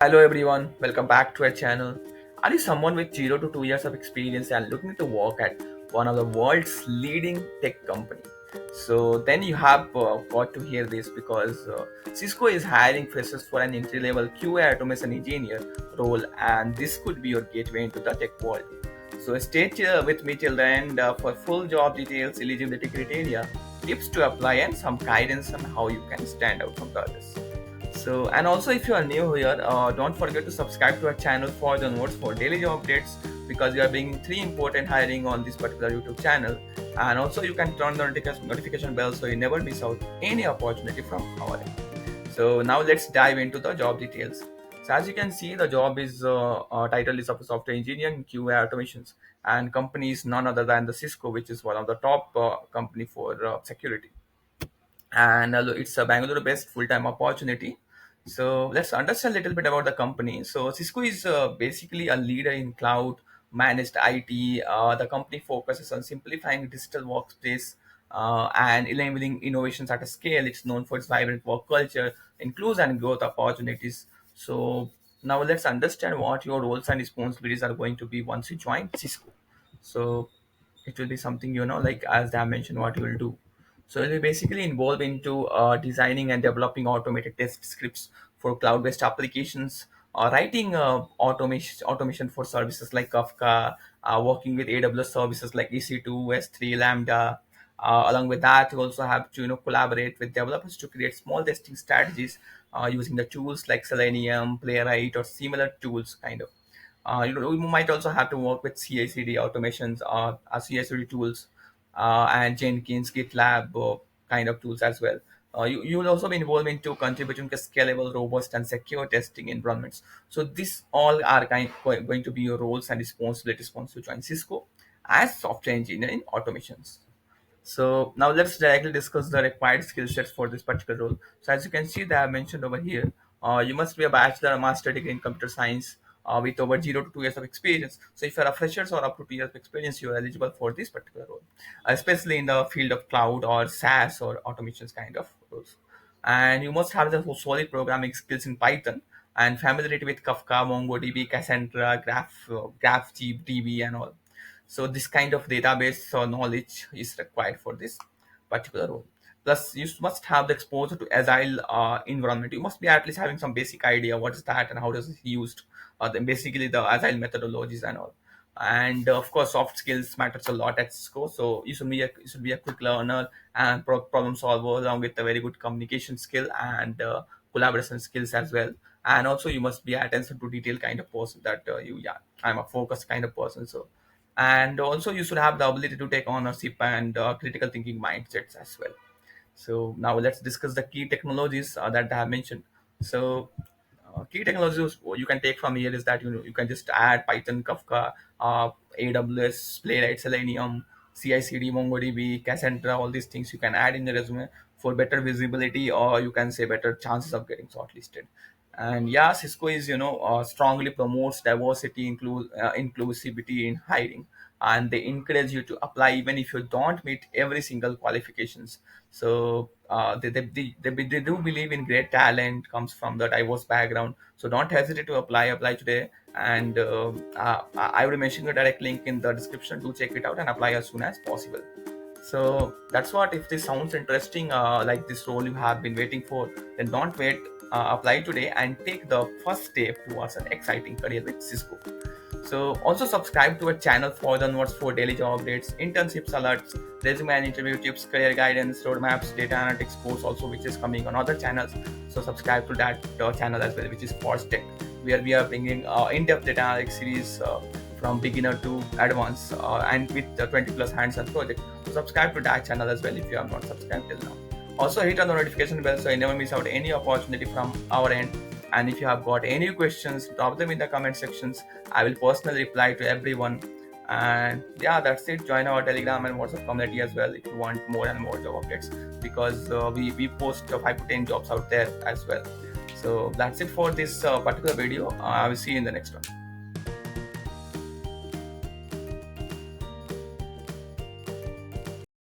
Hello everyone, welcome back to our channel. Are you someone with 0 to 2 years of experience and looking to work at one of the world's leading tech company? So then you have got to hear this because Cisco is hiring freshers for an entry-level QA automation engineer role, and this could be your gateway into the tech world. So stay with me till the end for full job details, eligibility criteria, tips to apply, and some guidance on how you can stand out from the others. So, and also if you are new here, don't forget to subscribe to our channel for the notes for daily job updates because we are bringing three important hiring on this particular YouTube channel. And also you can turn the notification bell so you never miss out any opportunity from our end. So now let's dive into the job details. So as you can see, the job is title is of a software engineer in QA automations, and company is none other than the Cisco, which is one of the top company for security, and it's a Bangalore-based full-time opportunity. So let's understand a little bit about the company. So Cisco is basically a leader in cloud managed IT. The company focuses on simplifying digital workspace and enabling innovations at a scale. It's known for its vibrant work culture, inclusion and growth opportunities. So now let's understand what your roles and responsibilities are going to be once you join Cisco. So it will be something, like as I mentioned what you will do. So it will basically involve into designing and developing automated test scripts for cloud-based applications, writing automation for services like Kafka, working with AWS services like EC2, S3, Lambda. Along with that, you also have to collaborate with developers to create small testing strategies using the tools like Selenium, Playwright, or similar tools, kind of. You might also have to work with CI/CD automations or CI/CD tools and Jenkins, GitLab kind of tools as well. You will also be involved into contributing to scalable, robust, and secure testing environments. So these all are going to be your roles and responsibilities once you join Cisco as software engineer in automations. So now let's directly discuss the required skill sets for this particular role. So as you can see, they have mentioned over here, you must be a bachelor or master degree in computer science with over 0 to 2 years of experience. So if you're a fresher or up to 2 years of experience, you're eligible for this particular role, especially in the field of cloud or SaaS or automations kind of roles. And you must have the solid programming skills in Python and familiarity with Kafka, MongoDB, Cassandra, GraphDB, and all. So this kind of database knowledge is required for this particular role. Plus, you must have the exposure to agile environment. You must be at least having some basic idea what is that and how does it used. Then basically the agile methodologies and all. And of course, soft skills matters a lot at Cisco. So you should be a quick learner and problem solver along with a very good communication skill and collaboration skills as well. And also you must be attention to detail kind of person that I'm a focused kind of person. So and also you should have the ability to take ownership and critical thinking mindsets as well. So now let's discuss the key technologies that I have mentioned. So key technologies you can take from here is that you can just add Python, Kafka, AWS, Playwright, Selenium, CI/CD, MongoDB, Cassandra. All these things you can add in the resume for better visibility, or you can say better chances of getting shortlisted. And yeah, Cisco is strongly promotes diversity, inclusivity in hiring, and they encourage you to apply even if you don't meet every single qualifications. So they do believe in great talent comes from the diverse background. So don't hesitate to apply today. And I will mention the direct link in the description to check it out and apply as soon as possible. So that's what. If this sounds interesting, like this role you have been waiting for, then don't wait. Apply today and take the first step towards an exciting career with Cisco. So also subscribe to our channel for the notes for daily job updates, internships alerts, resume and interview tips, career guidance, roadmaps, data analytics course also, which is coming on other channels. So subscribe to that channel as well, which is Force Tech, where we are bringing in-depth data analytics series from beginner to advanced and with 20 plus hands-on project. So subscribe to that channel as well if you have not subscribed till now. Also hit on the notification bell so you never miss out any opportunity from our end. And if you have got any questions, drop them in the comment sections. I will personally reply to everyone. And yeah, that's it. Join our Telegram and WhatsApp community as well if you want more and more job updates, because we post 5 to 10 jobs out there as well. So that's it for this particular video. I will see you in the next one.